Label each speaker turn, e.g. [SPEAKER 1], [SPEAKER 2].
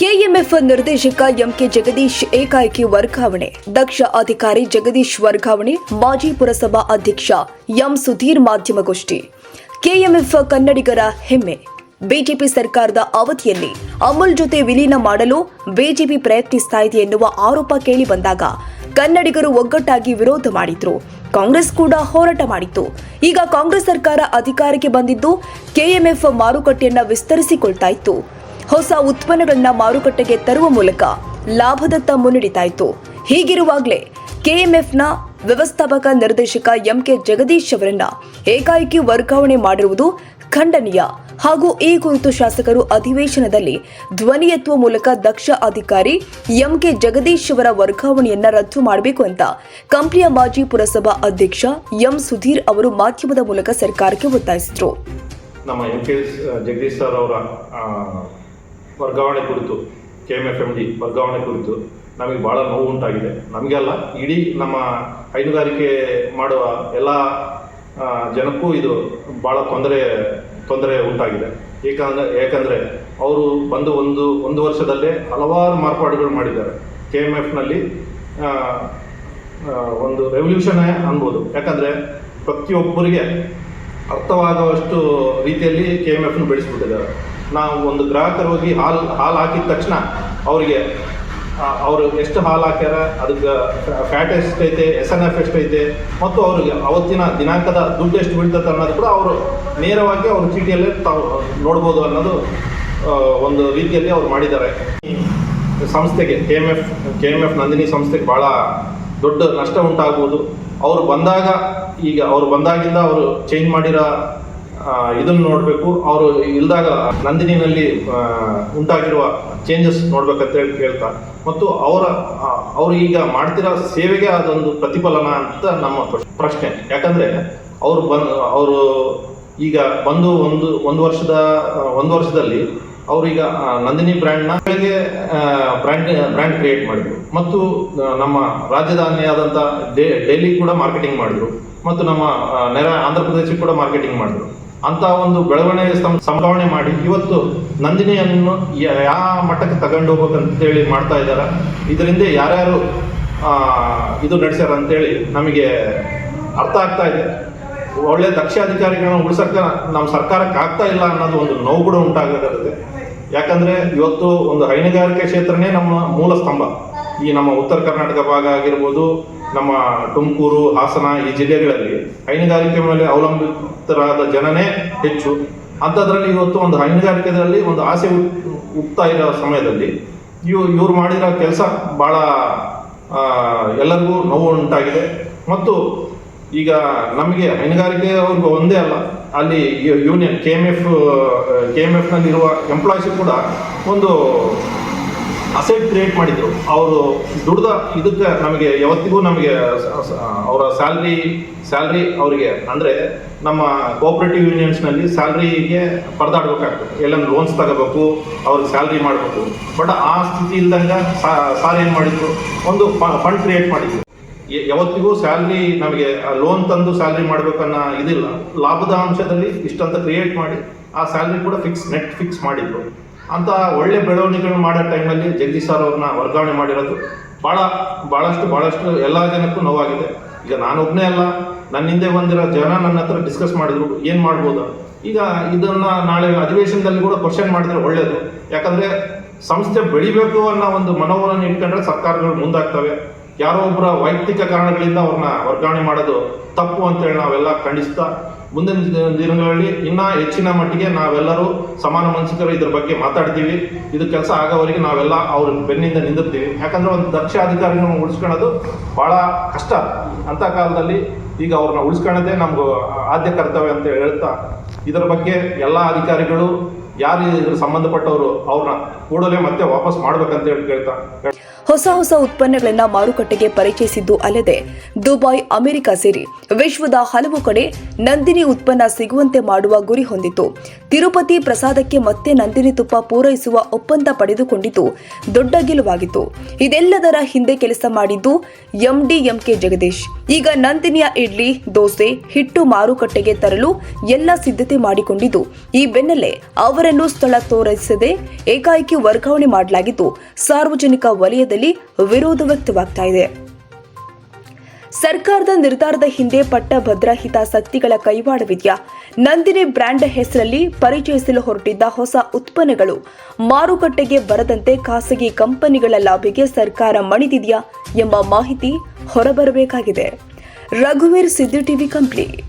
[SPEAKER 1] KMF ನಿರ್ದೇಶಕ MK Jagadish ಏಕಾಏಕಿ ವರ್ಗಾವಣೆ. ದಕ್ಷ ಅಧಿಕಾರಿ ಜಗದೀಶ್ ವರ್ಗಾವಣೆ. ಮಾಜಿ ಪುರಸಭಾ ಅಧ್ಯಕ್ಷ ಎಂ ಸುಧೀರ್ ಮಾಧ್ಯಮಗೋಷ್ಠಿ. ಕೆಎಂಎಫ್ ಕನ್ನಡಿಗರ ಹೆಮ್ಮೆ. ಬಿಜೆಪಿ ಸರ್ಕಾರದ ಅವಧಿಯಲ್ಲಿ ಅಮೂಲ್ ಜೊತೆ ವಿಲೀನ ಮಾಡಲು ಬಿಜೆಪಿ ಪ್ರಯತ್ನಿಸ್ತಾ ಇದೆ ಎನ್ನುವ ಆರೋಪ ಕೇಳಿ ಬಂದಾಗ ಕನ್ನಡಿಗರು ಒಗ್ಗಟ್ಟಾಗಿ ವಿರೋಧ ಮಾಡಿದ್ರು. ಕಾಂಗ್ರೆಸ್ ಕೂಡ ಹೋರಾಟ ಮಾಡಿತ್ತು. ಈಗ ಕಾಂಗ್ರೆಸ್ ಸರ್ಕಾರ ಅಧಿಕಾರಕ್ಕೆ ಬಂದಿದ್ದು ಕೆಎಂಎಫ್ ಮಾರುಕಟ್ಟೆಯನ್ನ ವಿಸ್ತರಿಸಿಕೊಳ್ತಾ ಇತ್ತು. ಹೊಸ ಉತ್ಪನ್ನಗಳನ್ನ ಮಾರುಕಟ್ಟೆಗೆ ತರುವ ಮೂಲಕ ಲಾಭದತ್ತ ಮುನ್ನಡೆತಾ ಇತ್ತು. ಹೀಗಿರುವಾಗಲೇ ಕೆಎಂಎಫ್ನ ವ್ಯವಸ್ಥಾಪಕ ನಿರ್ದೇಶಕ ಎಂಕೆ ಜಗದೀಶ್ ಅವರನ್ನ ಏಕಾಏಕಿ ವರ್ಗಾವಣೆ ಮಾಡಿರುವುದು ಖಂಡನೀಯ ಹಾಗೂ ಈ ಕುರಿತು ಶಾಸಕರು ಅಧಿವೇಶನದಲ್ಲಿ ಧ್ವನಿ ಎತ್ತುವ ಮೂಲಕ ದಕ್ಷ ಅಧಿಕಾರಿ ಎಂಕೆ ಜಗದೀಶ್ ಅವರ ವರ್ಗಾವಣೆಯನ್ನ ರದ್ದು ಮಾಡಬೇಕು ಅಂತ ಕಂಪ್ಲಿಯ ಮಾಜಿ ಪುರಸಭಾ ಅಧ್ಯಕ್ಷ ಎಂ ಸುಧೀರ್ ಅವರು ಮಾಧ್ಯಮದ ಮೂಲಕ ಸರ್ಕಾರಕ್ಕೆ ಒತ್ತಾಯಿಸಿದರು.
[SPEAKER 2] ನಮ್ಮ ಎಂಕೆ ಜಗದೀಶ್ ಸರ್ ಅವರ ವರ್ಗಾವಣೆ ಕುರಿತು, KMFMD ವರ್ಗಾವಣೆ ಕುರಿತು ನಮಗೆ ಭಾಳ ನೋವು ಉಂಟಾಗಿದೆ. ನಮಗೆಲ್ಲ, ಇಡೀ ನಮ್ಮ ಹೈನುಗಾರಿಕೆ ಮಾಡುವ ಎಲ್ಲ ಜನಕ್ಕೂ ಇದು ಭಾಳ ತೊಂದರೆ ಉಂಟಾಗಿದೆ. ಯಾಕಂದರೆ ಅವರು ಬಂದು ಒಂದು ವರ್ಷದಲ್ಲೇ ಹಲವಾರು ಮಾರ್ಪಾಡುಗಳು ಮಾಡಿದ್ದಾರೆ. KMFನಲ್ಲಿ ಒಂದು ರೆವಲ್ಯೂಷನ್ ಅನ್ಬೋದು. ಯಾಕಂದರೆ ಪ್ರತಿಯೊಬ್ಬರಿಗೆ ಅರ್ಥವಾಗುವಷ್ಟು ರೀತಿಯಲ್ಲಿ KMFನ ಬೆಳೆಸ್ಬಿಟ್ಟಿದ್ದಾರೆ. ನಾವು ಒಂದು ಗ್ರಾಹಕರು ಹೋಗಿ ಹಾಲು ಹಾಕಿದ ತಕ್ಷಣ ಅವರಿಗೆ ಅವರು ಎಷ್ಟು ಹಾಲು ಹಾಕ್ಯಾರ, ಅದಕ್ಕೆ ಫ್ಯಾಟ್ ಎಷ್ಟೈತೆ, SNF ಎಷ್ಟೈತೆ, ಮತ್ತು ಅವ್ರಿಗೆ ಅವತ್ತಿನ ದಿನಾಂಕದ ದುಡ್ಡು ಎಷ್ಟು ಬೀಳ್ತದೆ ಅನ್ನೋದು ಕೂಡ ಅವರು ನೇರವಾಗಿ ಅವ್ರ ಚೀಟಿಯಲ್ಲೇ ತಾವು ನೋಡ್ಬೋದು ಅನ್ನೋದು ಒಂದು ರೀತಿಯಲ್ಲಿ ಅವ್ರು ಮಾಡಿದ್ದಾರೆ. ಸಂಸ್ಥೆಗೆ KMF ನಂದಿನಿ ಸಂಸ್ಥೆಗೆ ಭಾಳ ದೊಡ್ಡ ನಷ್ಟ ಉಂಟಾಗ್ಬೋದು. ಅವರು ಬಂದಾಗಿಂದ ಅವರು ಚೇಂಜ್ ಮಾಡಿರೋ ಇದನ್ನು ನೋಡಬೇಕು. ಅವರು ಇಲ್ದಾಗ ನಂದಿನಿನಲ್ಲಿ ಉಂಟಾಗಿರುವ ಚೇಂಜಸ್ ನೋಡ್ಬೇಕಂತ ಹೇಳಿ ಕೇಳ್ತಾ, ಮತ್ತು ಅವರು ಈಗ ಮಾಡ್ತಿರೋ ಸೇವೆಗೆ ಅದೊಂದು ಪ್ರತಿಫಲನ ಅಂತ ನಮ್ಮ ಪ್ರಶ್ನೆ. ಯಾಕಂದರೆ ಅವರು ಈಗ ಬಂದು ಒಂದು ವರ್ಷದಲ್ಲಿ ಅವರೀಗ ನಂದಿನಿ ಬ್ರ್ಯಾಂಡ್ನ ಬ್ರ್ಯಾಂಡ್ ಕ್ರಿಯೇಟ್ ಮಾಡಿದರು, ಮತ್ತು ನಮ್ಮ ರಾಜಧಾನಿ ಆದಂಥ ಡೆಲ್ಲಿ ಕೂಡ ಮಾರ್ಕೆಟಿಂಗ್ ಮಾಡಿದರು, ಮತ್ತು ನಮ್ಮ ಆಂಧ್ರ ಪ್ರದೇಶಕ್ಕೆ ಕೂಡ ಮಾರ್ಕೆಟಿಂಗ್ ಮಾಡಿದರು. ಅಂತ ಒಂದು ಬೆಳವಣಿಗೆ ಸಂಭಾವನೆ ಮಾಡಿ ಇವತ್ತು ನಂದಿನಿಯನ್ನು ಯಾವ ಮಟ್ಟಕ್ಕೆ ತಗೊಂಡು ಹೋಗ್ಬೇಕಂತೇಳಿ ಮಾಡ್ತಾ ಇದ್ದಾರೆ. ಇದರಿಂದ ಯಾರ್ಯಾರು ಇದು ನಡೆಸ್ಯಾರ ಅಂತೇಳಿ ನಮಗೆ ಅರ್ಥ ಆಗ್ತಾ ಇದೆ. ಒಳ್ಳೆ ದಕ್ಷ ಅಧಿಕಾರಿಗಳನ್ನ ಉಳಿಸೋಕ್ಕೆ ನಮ್ಮ ಸರ್ಕಾರಕ್ಕೆ ಆಗ್ತಾ ಇಲ್ಲ ಅನ್ನೋದು ಒಂದು ನೋವು ಕೂಡ ಉಂಟಾಗಿರುತ್ತೆ. ಯಾಕಂದರೆ ಇವತ್ತು ಒಂದು ಹೈನುಗಾರಿಕೆ ಕ್ಷೇತ್ರನೇ ನಮ್ಮ ಮೂಲ ಸ್ತಂಭ. ಈ ನಮ್ಮ ಉತ್ತರ ಕರ್ನಾಟಕ ಭಾಗ ಆಗಿರ್ಬೋದು, ನಮ್ಮ ತುಮಕೂರು, ಹಾಸನ ಈ ಜಿಲ್ಲೆಗಳಲ್ಲಿ ಹೈನುಗಾರಿಕೆ ಮೇಲೆ ಅವಲಂಬಿತರಾದ ಜನನೇ ಹೆಚ್ಚು. ಅಂಥದ್ರಲ್ಲಿ ಇವತ್ತು ಒಂದು ಹೈನುಗಾರಿಕೆಯಲ್ಲಿ ಒಂದು ಆಸೆ ಹುಟ್ತಾ ಇರೋ ಸಮಯದಲ್ಲಿ ಇವ್ರು ಮಾಡಿರೋ ಕೆಲಸ ಭಾಳ ಎಲ್ಲರಿಗೂ ನೋವು ಉಂಟಾಗಿದೆ. ಮತ್ತು ಈಗ ನಮಗೆ ಹೈನುಗಾರಿಕೆ ಅವ್ರಿಗೆ ಒಂದೇ ಅಲ್ಲ, ಅಲ್ಲಿ ಯೂನಿಯನ್ KMFನಲ್ಲಿರುವ ಎಂಪ್ಲಾಯೀಸು ಕೂಡ ಒಂದು ಅಸೆಟ್ ಕ್ರಿಯೇಟ್ ಮಾಡಿದ್ರು. ಅವರು ದುಡ್ದ ಇದಕ್ಕೆ ನಮಗೆ ಯಾವತ್ತಿಗೂ ನಮಗೆ ಅವರ ಸ್ಯಾಲ್ರಿ ಅವರಿಗೆ, ಅಂದರೆ ನಮ್ಮ ಕೋಆಪರೇಟಿವ್ ಯೂನಿಯನ್ಸ್ನಲ್ಲಿ ಸ್ಯಾಲ್ರಿಗೆ ಪರದಾಡಬೇಕಾಗ್ತದೆ. ಎಲ್ಲಾನು ಲೋನ್ಸ್ ತಗೋಬೇಕು, ಅವ್ರಿಗೆ ಸ್ಯಾಲ್ರಿ ಮಾಡಬೇಕು. ಬಟ್ ಆ ಸ್ಥಿತಿ ಇಲ್ದಂಗೆ ಸಾರ್ ಏನು ಮಾಡಿದ್ರು, ಒಂದು ಫಂಡ್ ಕ್ರಿಯೇಟ್ ಮಾಡಿದ್ರು. ಯಾವತ್ತಿಗೂ ಸ್ಯಾಲ್ರಿ ನಮಗೆ ಲೋನ್ ತಂದು ಸ್ಯಾಲ್ರಿ ಮಾಡಬೇಕನ್ನೋ ಇದಿಲ್ಲ. ಲಾಭದ ಅಂಶದಲ್ಲಿ ಇಷ್ಟಂತ ಕ್ರಿಯೇಟ್ ಮಾಡಿ ಆ ಸ್ಯಾಲ್ರಿ ಕೂಡ ನೆಟ್ ಫಿಕ್ಸ್ ಮಾಡಿದ್ರು. ಅಂತ ಒಳ್ಳೆ ಬೆಳವಣಿಗೆಗಳು ಮಾಡೋ ಟೈಮಲ್ಲಿ ಜಗದೀಶ್ ಸರ್ ಅವ್ರನ್ನ ವರ್ಗಾವಣೆ ಮಾಡಿರೋದು ಭಾಳಷ್ಟು ಎಲ್ಲ ಜನಕ್ಕೂ ನೋವಾಗಿದೆ. ಈಗ ನಾನೊಬ್ಬನೇ ಅಲ್ಲ, ನನ್ನ ಹಿಂದೆ ಬಂದಿರೋ ಜನ ನನ್ನ ಹತ್ರ ಡಿಸ್ಕಸ್ ಮಾಡಿದ್ರು ಏನು ಮಾಡ್ಬೋದು. ಈಗ ಇದನ್ನು ನಾಳೆ ಅಧಿವೇಶನದಲ್ಲಿ ಕೂಡ ಕ್ವಶನ್ ಮಾಡಿದ್ರೆ ಒಳ್ಳೆಯದು. ಯಾಕಂದರೆ ಸಂಸ್ಥೆ ಬೆಳಿಬೇಕು ಅನ್ನೋ ಒಂದು ಮನೋಭಾವನೆ ಇಟ್ಕೊಂಡ್ರೆ ಸರ್ಕಾರಗಳು ಮುಂದಾಗ್ತವೆ. ಯಾರೋ ಒಬ್ಬರ ವೈಯಕ್ತಿಕ ಕಾರಣಗಳಿಂದ ಅವ್ರನ್ನ ವರ್ಗಾವಣೆ ಮಾಡೋದು ತಪ್ಪು ಅಂತೇಳಿ ನಾವೆಲ್ಲ ಖಂಡಿಸ್ತಾ, ಮುಂದಿನ ದಿನಗಳಲ್ಲಿ ಇನ್ನೂ ಹೆಚ್ಚಿನ ಮಟ್ಟಿಗೆ ನಾವೆಲ್ಲರೂ ಸಮಾನ ಮನಸ್ಕರು ಇದ್ರ ಬಗ್ಗೆ ಮಾತಾಡ್ತೀವಿ. ಇದು ಕೆಲಸ ಆಗೋವರೆಗೆ ನಾವೆಲ್ಲ ಅವ್ರ ಬೆನ್ನಿಂದ ನಿಂದಿರ್ತೀವಿ. ಯಾಕಂದರೆ ಒಂದು ದಕ್ಷ ಅಧಿಕಾರಿಗಳನ್ನ ಉಳಿಸ್ಕೊಳ್ಳೋದು ಭಾಳ ಕಷ್ಟ. ಅಂಥ ಕಾಲದಲ್ಲಿ ಈಗ ಅವ್ರನ್ನ ಉಳಿಸ್ಕೊಳ್ಳೋದೇ ನಮ್ಗೆ ಆದ್ಯ ಕರ್ತವ್ಯ ಅಂತ ಹೇಳ್ತಾ, ಇದರ ಬಗ್ಗೆ ಎಲ್ಲ ಅಧಿಕಾರಿಗಳು ಯಾರು ಇದ್ರ ಸಂಬಂಧಪಟ್ಟವರು ಅವ್ರನ್ನ ಕೂಡಲೇ ಮತ್ತೆ ವಾಪಸ್ ಮಾಡ್ಬೇಕಂತ ಹೇಳಿ ಕೇಳ್ತಾ,
[SPEAKER 1] ಹೊಸ ಉತ್ಪನ್ನಗಳನ್ನ ಮಾರುಕಟ್ಟೆಗೆ ಪರಿಚಯಿಸಿದ್ದು ಅಲ್ಲದೆ ದುಬೈ, ಅಮೆರಿಕ ಸೇರಿ ವಿಶ್ವದ ಹಲವು ಕಡೆ ನಂದಿನಿ ಉತ್ಪನ್ನ ಸಿಗುವಂತೆ ಮಾಡುವ ಗುರಿ ಹೊಂದಿತ್ತು. ತಿರುಪತಿ ಪ್ರಸಾದಕ್ಕೆ ಮತ್ತೆ ನಂದಿನಿ ತುಪ್ಪ ಪೂರೈಸುವ ಒಪ್ಪಂದ ಪಡೆದುಕೊಂಡಿದ್ದು ದೊಡ್ಡ ಗೆಲುವಾಗಿತ್ತು. ಇದೆಲ್ಲದರ ಹಿಂದೆ ಕೆಲಸ ಮಾಡಿದ್ದು MD ಎಂಕೆ ಜಗದೀಶ್. ಈಗ ನಂದಿನಿಯ ಇಡ್ಲಿ, ದೋಸೆ ಹಿಟ್ಟು ಮಾರುಕಟ್ಟೆಗೆ ತರಲು ಎಲ್ಲ ಸಿದ್ಧತೆ ಮಾಡಿಕೊಂಡಿದ್ದು, ಈ ಬೆನ್ನಲ್ಲೇ ಅವರನ್ನು ಸ್ಥಳ ತೋರಿಸದೆ ಏಕಾಏಕಿ ವರ್ಗಾವಣೆ ಮಾಡಲಾಗಿದ್ದು, ಸಾರ್ವಜನಿಕ ವಲಯದಲ್ಲಿ ವಿರೋಧ ವ್ಯಕ್ತವಾಗ್ತಾ ಇದೆ. ಸರ್ಕಾರದ ನಿರ್ಧಾರದ ಹಿಂದೆ ಪಟ್ಟಭದ್ರ ಹಿತಾಸಕ್ತಿಗಳ ಕೈವಾಡವಿದೆಯಾ? ನಂದಿನಿ ಬ್ರ್ಯಾಂಡ್ ಹೆಸರಲ್ಲಿ ಪರಿಚಯಿಸಲು ಹೊರಟಿದ್ದ ಹೊಸ ಉತ್ಪನ್ನಗಳು ಮಾರುಕಟ್ಟೆಗೆ ಬರದಂತೆ ಖಾಸಗಿ ಕಂಪನಿಗಳ ಲಾಭಿಗೆ ಸರ್ಕಾರ ಮಣಿದಿದೆಯಾ ಎಂಬ ಮಾಹಿತಿ ಹೊರಬರಬೇಕಾಗಿದೆ. ರಘುವೀರ್, ಸಿದ್ದು ಟಿವಿ ಕಂಪ್ಲಿ.